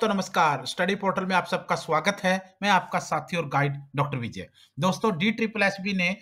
दोस्तों नमस्कार। Study portal में आप सबका स्वागत है। मैं आपका साथी और गाइड डॉक्टर विजय। दोस्तों DSSB ने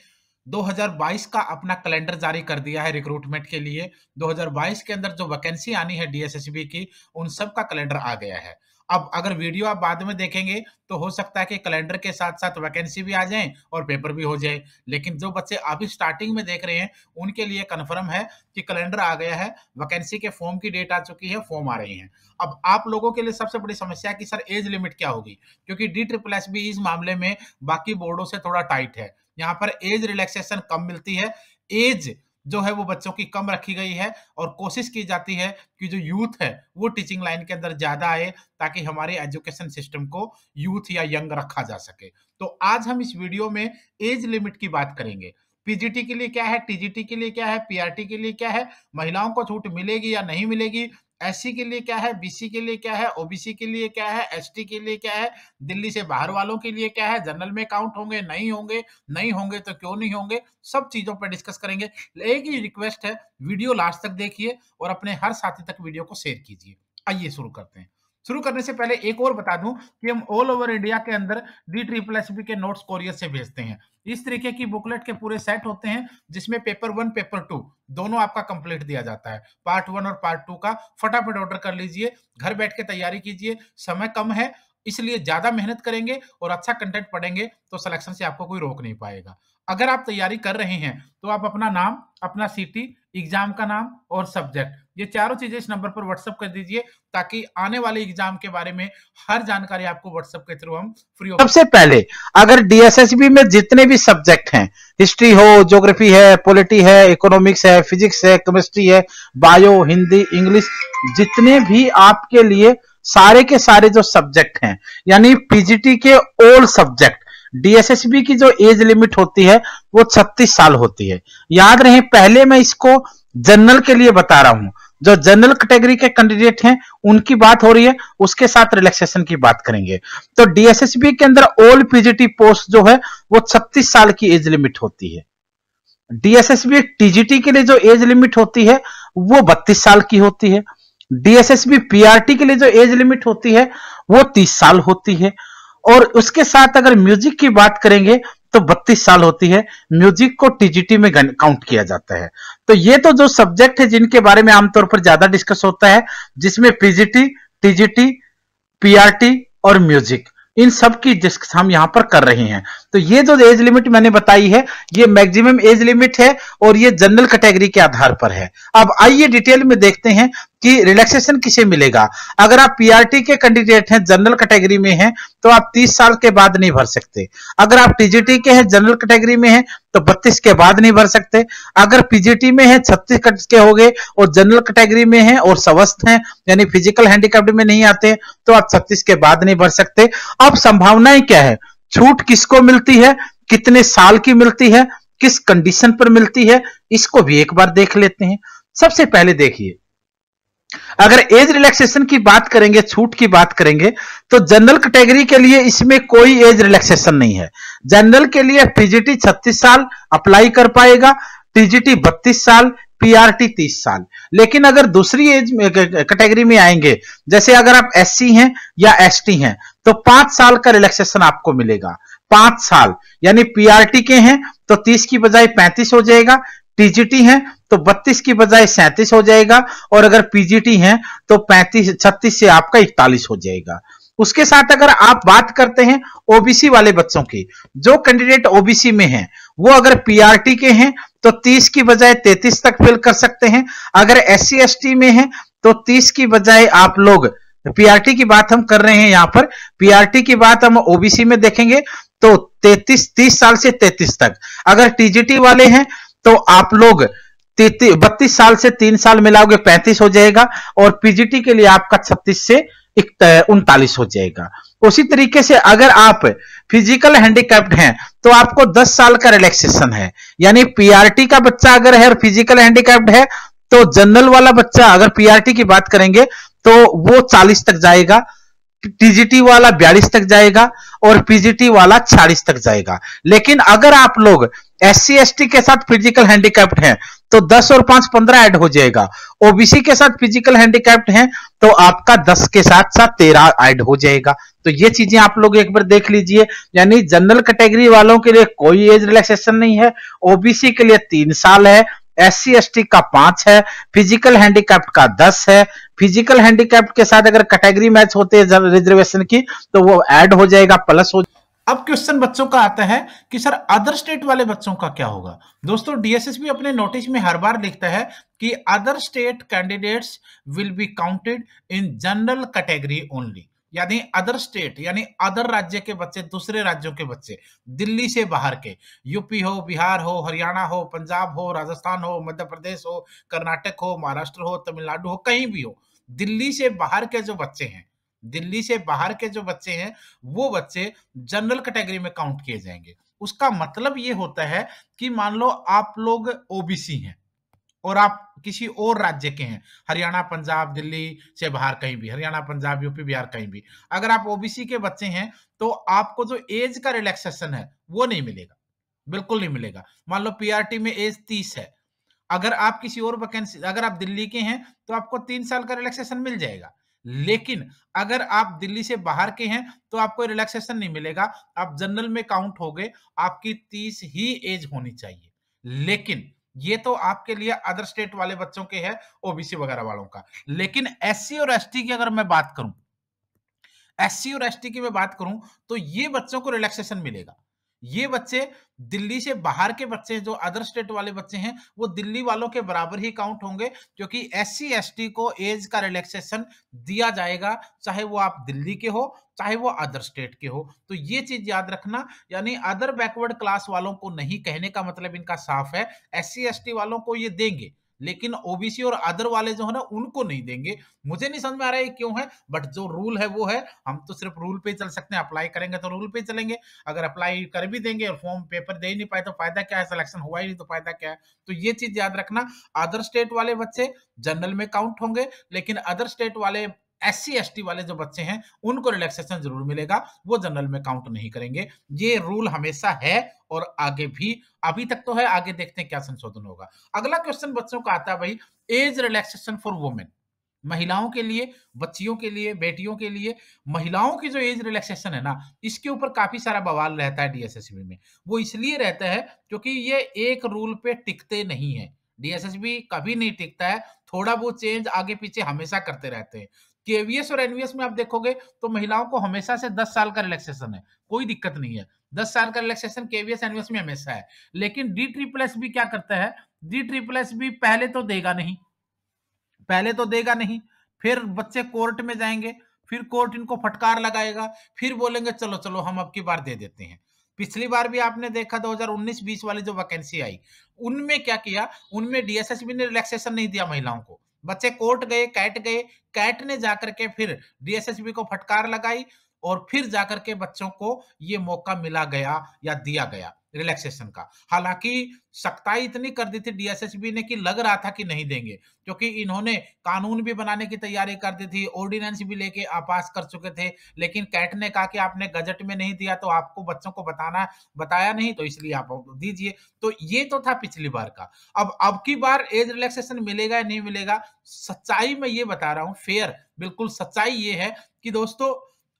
2022 का अपना कैलेंडर जारी कर दिया है रिक्रूटमेंट के लिए। 2022 के अंदर जो वैकेंसी आनी है DSSB की, उन सब का कैलेंडर आ गया है। अब अगर वीडियो आप बाद में देखेंगे तो हो सकता है कि कैलेंडर के साथ साथ वैकेंसी भी आ जाए और पेपर भी हो जाए, लेकिन जो बच्चे अभी स्टार्टिंग में देख रहे हैं उनके लिए कंफर्म है कि कैलेंडर आ गया है, वैकेंसी के फॉर्म की डेट आ चुकी है, फॉर्म आ रही हैं। अब आप लोगों के लिए सबसे बड़ी समस्या कि सर एज लिमिट क्या होगी, क्योंकि DSSB इस मामले में बाकी बोर्डों से थोड़ा टाइट है। यहाँ पर एज रिलैक्सेशन कम मिलती है, एज जो है वो बच्चों की कम रखी गई है और कोशिश की जाती है कि जो यूथ है वो टीचिंग लाइन के अंदर ज्यादा आए ताकि हमारे एजुकेशन सिस्टम को यूथ या यंग रखा जा सके। तो आज हम इस वीडियो में एज लिमिट की बात करेंगे। पीजीटी के लिए क्या है, टीजीटी के लिए क्या है, पीआरटी के लिए क्या है, महिलाओं को छूट मिलेगी या नहीं मिलेगी, एससी के लिए क्या है, बीसी के लिए क्या है, ओबीसी के लिए क्या है, एसटी के लिए क्या है, दिल्ली से बाहर वालों के लिए क्या है, जनरल में काउंट होंगे नहीं होंगे, नहीं होंगे तो क्यों नहीं होंगे, सब चीजों पर डिस्कस करेंगे। एक ही रिक्वेस्ट है, वीडियो लास्ट तक देखिए और अपने हर साथी तक वीडियो को शेयर कीजिए। आइए शुरू करते हैं। शुरू करने से पहले एक और बता दूं कि हम ऑल ओवर इंडिया के अंदर DSSB के नोट्स कोरियर से भेजते हैं। इस तरीके की बुकलेट के पूरे सेट होते हैं जिसमें पेपर 1 पेपर 2 दोनों आपका कंप्लीट दिया जाता है। पार्ट 1 और पार्ट 2 का फटाफट ऑर्डर कर लीजिए, घर बैठ के तैयारी कीजिए। समय कम है इसलिए ज्यादा मेहनत करेंगे और अच्छा कंटेंट पढ़ेंगे तो सिलेक्शन से आपको कोई रोक नहीं पाएगा। अगर आप तैयारी कर रहे हैं तो आप अपना नाम, अपना सिटी, एग्जाम का नाम और सब्जेक्ट, ये चारों चीजें इस नंबर पर व्हाट्सएप कर दीजिए ताकि आने वाले एग्जाम के बारे में हर जानकारी आपको व्हाट्सएप के थ्रू हम फ्री ऑफ। सबसे पहले अगर DSSB में जितने भी सब्जेक्ट हैं, हिस्ट्री हो, ज्योग्राफी है, पॉलिटी है, इकोनॉमिक्स है, फिजिक्स है, केमिस्ट्री है, बायो, हिंदी, इंग्लिश, जितने भी आपके लिए सारे के सारे जो सब्जेक्ट हैं, यानी पीजीटी के ऑल सब्जेक्ट, DSSB की जो एज लिमिट होती है वो 36 साल होती है। याद रहे, पहले मैं इसको जनरल के लिए बता रहा हूं। जो जनरल कैटेगरी के कैंडिडेट हैं उनकी बात हो रही है, उसके साथ रिलैक्सेशन की बात करेंगे। तो DSSB के अंदर ऑल पीजीटी पोस्ट जो है वो 36 साल की एज लिमिट होती है। DSSB टीजीटी के लिए जो एज लिमिट होती है वो 32 साल की होती है। DSSB पीआरटी के लिए जो एज लिमिट होती है वो 30 साल होती है। और उसके साथ अगर म्यूजिक की बात करेंगे तो 32 साल होती है। म्यूजिक को टीजीटी में काउंट किया जाता है। तो ये तो जो सब्जेक्ट है जिनके बारे में आमतौर पर ज्यादा डिस्कस होता है, जिसमें पीजीटी, टीजीटी, पीआरटी और म्यूजिक, इन सब की डिस्कस हम यहां पर कर रहे हैं। तो ये जो एज लिमिट मैंने बताई है ये मैक्सिमम एज लिमिट है और ये जनरल कैटेगरी के आधार पर है। अब आइए डिटेल में देखते हैं कि रिलैक्सेशन किसे मिलेगा। अगर आप पीआरटी के कैंडिडेट हैं, जनरल कैटेगरी में हैं, तो आप 30 साल के बाद नहीं भर सकते। अगर आप टीजीटी के हैं, जनरल कैटेगरी में हैं, तो 32 के बाद नहीं भर सकते। अगर पीजीटी में है 36 के हो गए और जनरल कैटेगरी में है और स्वस्थ हैं यानी फिजिकल हैंडीकैप्ड में नहीं आते तो आप 36 के बाद नहीं भर सकते। अब संभावनाएं क्या है, छूट किसको मिलती है, कितने साल की मिलती है, किस कंडीशन पर मिलती है, इसको भी एक बार देख लेते हैं। सबसे पहले देखिए, अगर एज रिलैक्सेशन की बात करेंगे, छूट की बात करेंगे, तो जनरल कैटेगरी के लिए इसमें कोई एज रिलैक्सेशन नहीं है। जनरल के लिए पीजीटी 36 साल अप्लाई कर पाएगा, टीजीटी 32 साल, पीआरटी 30 साल। लेकिन अगर दूसरी एज कैटेगरी में आएंगे, जैसे अगर आप एससी हैं या एसटी हैं, तो 5 साल का रिलैक्सेशन आपको मिलेगा। 5 साल यानी पीआरटी के हैं तो 30 की बजाय 35 हो जाएगा, टीजीटी हैं तो 32 की बजाय 37 हो जाएगा, और अगर पीजीटी हैं तो 36 से आपका 41 हो जाएगा। उसके साथ अगर आप बात करते हैं ओबीसी वाले बच्चों की, जो कैंडिडेट ओबीसी में हैं वो अगर पीआरटी के हैं तो 30 की बजाय 33 तक फिल कर सकते हैं। अगर एससी एसटी में हैं तो 30 की बजाय आप लोग, पीआरटी की बात हम कर रहे हैं यहां पर, पीआरटी की बात हम ओबीसी में देखेंगे तो 30 साल से 33 तक। अगर टीजीटी वाले हैं तो आप लोग 32 साल से 3 साल मिलाओगे 35 हो जाएगा, और पीजीटी के लिए आपका 36 से 39 हो जाएगा। उसी तरीके से अगर आप फिजिकल हैंडीकैप्ड हैं तो आपको 10 साल का रिलैक्सेशन है। यानी पीआरटी का बच्चा अगर है और फिजिकल हैंडीकैप्ड है तो जनरल वाला बच्चा, अगर पीआरटी की बात करेंगे तो वो 40 तक जाएगा, टीजीटी वाला 42 तक जाएगा और पीजीटी वाला 46 तक जाएगा। लेकिन अगर आप लोग एससी एसटी के साथ फिजिकल हैंडीकैप्ड हैं तो 10 और 5 15 ऐड हो जाएगा। ओबीसी के साथ फिजिकल हैंडीकैप्ड हैं तो आपका 10 के साथ साथ 13 ऐड हो जाएगा। तो ये चीजें आप लोग एक बार देख लीजिए। यानी जनरल कैटेगरी वालों के लिए कोई एज रिलैक्सेशन नहीं है, ओबीसी के लिए 3 साल है, SC ST का 5 है, फिजिकल हैंडीकैप्ड का 10 है। फिजिकल हैंडीकैप्ड के साथ अगर कैटेगरी मैच होते हैं रिजर्वेशन की तो वो ऐड हो जाएगा, प्लस हो। अब क्वेश्चन बच्चों का आता है कि सर अदर स्टेट वाले बच्चों का क्या होगा। दोस्तों डीएसएसबी अपने नोटिस में हर बार लिखता है कि other state candidates will be counted in general category only. यानी अदर स्टेट यानी अदर राज्य के बच्चे, दूसरे राज्यों के बच्चे, दिल्ली से बाहर के, यूपी हो, बिहार हो, हरियाणा हो, पंजाब हो, राजस्थान हो, मध्य प्रदेश हो, कर्नाटक हो, महाराष्ट्र हो, तमिलनाडु हो, कहीं भी हो, दिल्ली से बाहर के जो बच्चे हैं, दिल्ली से बाहर के जो बच्चे हैं, वो बच्चे जनरल कैटेगरी में काउंट किए जाएंगे। उसका मतलब ये होता है कि मान लो आप लोग ओबीसी हैं और आप किसी और राज्य के हैं, हरियाणा, पंजाब, दिल्ली से बाहर कहीं भी, हरियाणा, पंजाब, यूपी, बिहार कहीं भी, अगर आप ओबीसी के बच्चे हैं तो आपको जो एज का रिलैक्सेशन है वो नहीं मिलेगा, बिल्कुल नहीं मिलेगा। मान लो पीआरटी में एज 30 है, अगर आप किसी और वैकेंसी, अगर आप दिल्ली के हैं तो आपको 3 साल का रिलैक्सेशन मिल जाएगा। लेकिन अगर आप दिल्ली से बाहर के हैं तो आपको रिलैक्सेशन नहीं मिलेगा, आप जनरल में काउंट हो गए, आपकी 30 ही एज होनी चाहिए। लेकिन ये तो आपके लिए अदर स्टेट वाले बच्चों के है, ओबीसी वगैरह वालों का। लेकिन एससी और एसटी की अगर मैं बात करूं, एससी और एसटी की मैं बात करूं तो ये बच्चों को रिलैक्सेशन मिलेगा। ये बच्चे दिल्ली से बाहर के बच्चे, जो अदर स्टेट वाले बच्चे हैं, वो दिल्ली वालों के बराबर ही काउंट होंगे, क्योंकि एससी एसटी को एज का रिलैक्सेशन दिया जाएगा, चाहे वो आप दिल्ली के हो, चाहे वो अदर स्टेट के हो। तो ये चीज याद रखना। यानी अदर बैकवर्ड क्लास वालों को नहीं, कहने का मतलब इनका साफ है, एससी एसटी वालों को ये देंगे, लेकिन ओबीसी और अदर वाले जो है ना उनको नहीं देंगे। मुझे नहीं समझ में आ रहा है क्यों है, बट जो रूल है वो है। हम तो सिर्फ रूल पे चल सकते हैं, अप्लाई करेंगे तो रूल पे चलेंगे। अगर अप्लाई कर भी देंगे और फॉर्म पेपर दे ही नहीं पाए तो फायदा क्या है, सिलेक्शन हुआ ही नहीं तो फायदा क्या है। तो ये चीज याद रखना, अदर स्टेट वाले बच्चे जनरल में काउंट होंगे, लेकिन अदर स्टेट वाले एससी एसटी वाले जो बच्चे हैं उनको रिलैक्सेशन जरूर मिलेगा, वो जनरल में काउंट नहीं करेंगे। ये रूल हमेशा है और आगे भी, अभी तक तो है, आगे देखते हैं क्या संशोधन होगा। अगला क्वेश्चन बच्चों का आता है भाई, एज रिलैक्सेशन फॉर वुमेन, महिलाओं के लिए, बच्चियों के लिए, बेटियों के लिए, महिलाओं की जो एज रिलैक्सेशन है ना, इसके ऊपर काफी सारा बवाल रहता है डीएसएसबी में। वो इसलिए रहता है क्योंकि ये एक रूल पे टिकते नहीं है। डीएसएसबी कभी नहीं टिकता है, थोड़ा बहुत चेंज आगे पीछे हमेशा करते रहते हैं। केवीएस और एनवीएस में आप देखोगे तो महिलाओं को हमेशा से 10 साल का रिलैक्सेशन है, कोई दिक्कत नहीं है। 10 साल का रिलैक्सेशन केवीएस एनवीएस में हमेशा है। लेकिन डी ट्रिपल एस भी क्या करता है, डी ट्रिपल एस भी पहले तो देगा नहीं, पहले तो देगा नहीं, फिर बच्चे कोर्ट में जाएंगे, फिर कोर्ट इनको फटकार लगाएगा, फिर बोलेंगे चलो चलो हम अब की बार दे देते हैं। पिछली बार भी आपने देखा 2019-20 वाली जो वैकेंसी आई, उनमें क्या किया, उनमें डीएसएसबी ने रिलैक्सेशन नहीं दिया महिलाओं को। बच्चे कोर्ट गए, गए, कैट ने जाकर के फिर डीएसएसबी को फटकार लगाई और फिर जाकर के बच्चों को ये मौका मिला गया या दिया गया रिलैक्सेशन का। हालांकि सख्ताई इतनी कर दी थी डीएसएसबी ने कि लग रहा था कि नहीं देंगे, क्योंकि इन्होंने कानून भी बनाने की तैयारी कर दी थी, ऑर्डिनेंस भी लेके पास कर चुके थे। लेकिन कैट ने कहा कि आपने गजट में नहीं दिया तो आपको बच्चों को बताया नहीं, तो इसलिए आप दीजिए। तो ये तो था पिछली बार का। अब की बार एज रिलैक्सेशन मिलेगा या नहीं मिलेगा, सच्चाई में ये बता रहा हूं, फेयर बिल्कुल सच्चाई ये है कि दोस्तों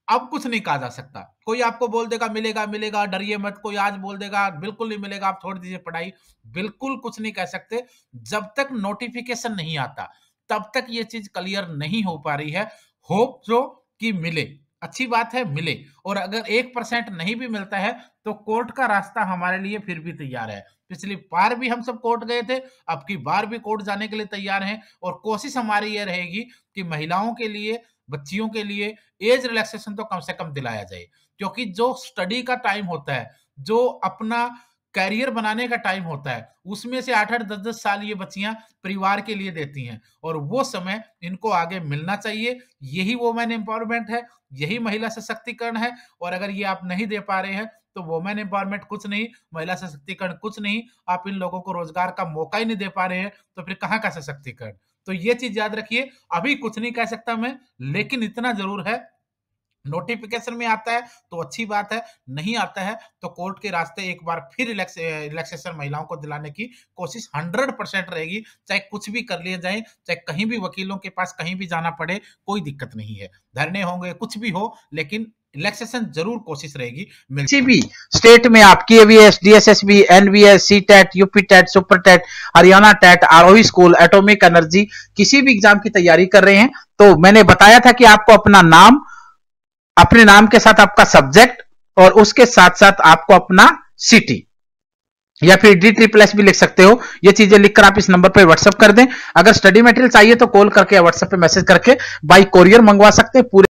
अब कुछ नहीं कहा जा सकता। कोई आपको बोल देगा मिलेगा मिलेगा, डरिए मत, कोई आज बोल देगा बिल्कुल नहीं मिलेगा, आप छोड़ दीजिए पढ़ाई, बिल्कुल कुछ नहीं कह सकते। जब तक नोटिफिकेशन नहीं आता तब तक ये चीज क्लियर नहीं हो पा रही है। होप जो कि मिले, अच्छी बात है मिले, और अगर 1% नहीं भी मिलता है तो कोर्ट का रास्ता हमारे लिए फिर भी तैयार है। पिछली बार भी हम सब कोर्ट गए थे, अब की बार भी कोर्ट जाने के लिए तैयार हैं, और कोशिश हमारी ये रहेगी कि महिलाओं के लिए, बच्चियों के लिए एज रिलैक्सेशन तो कम से कम दिलाया जाए। क्योंकि जो स्टडी का टाइम होता है, जो अपना करियर बनाने का टाइम होता है, उसमें से 8-8, 10-10 साल ये बच्चियां परिवार के लिए देती हैं, और वो समय इनको आगे मिलना चाहिए। यही वुमेन एम्पावरमेंट है, यही महिला सशक्तिकरण है। और अगर ये आप नहीं दे पा रहे हैं तो वुमेन एम्पावरमेंट कुछ नहीं, महिला सशक्तिकरण कुछ नहीं। आप इन लोगों को रोजगार का मौका ही नहीं दे पा रहे हैं तो फिर कहाँ का सशक्तिकरण। तो ये चीज याद रखिए, अभी कुछ नहीं कह सकता मैं, लेकिन इतना जरूर है, नोटिफिकेशन में आता है तो अच्छी बात है, नहीं आता है तो कोर्ट के रास्ते एक बार फिर रिलैक्सेशन महिलाओं को दिलाने की कोशिश 100% रहेगी। चाहे कुछ भी कर लिए जाए, चाहे कहीं भी वकीलों के पास कहीं भी जाना पड़े, कोई दिक्कत नहीं है। धरने होंगे, कुछ भी हो, लेकिन रिलैक्सेशन जरूर कोशिश रहेगी। किसी भी स्टेट में आपकी AVS, DSSB, NVS, CTET, UP TET, super TET, Haryana TET, आरोही स्कूल, एटॉमिक एनर्जी, किसी भी एग्जाम की तैयारी कर रहे हैं तो मैंने बताया था कि आपको अपना नाम, अपने नाम के साथ आपका सब्जेक्ट और उसके साथ साथ आपको अपना सिटी या फिर D++ भी लिख सकते हो। ये चीजें लिखकर आप इस नंबर पर व्हाट्सएप कर दें। अगर स्टडी मटेरियल चाहिए तो कॉल करके या व्हाट्सएप पे मैसेज करके बाई कोरियर मंगवा सकते हैं। पूरे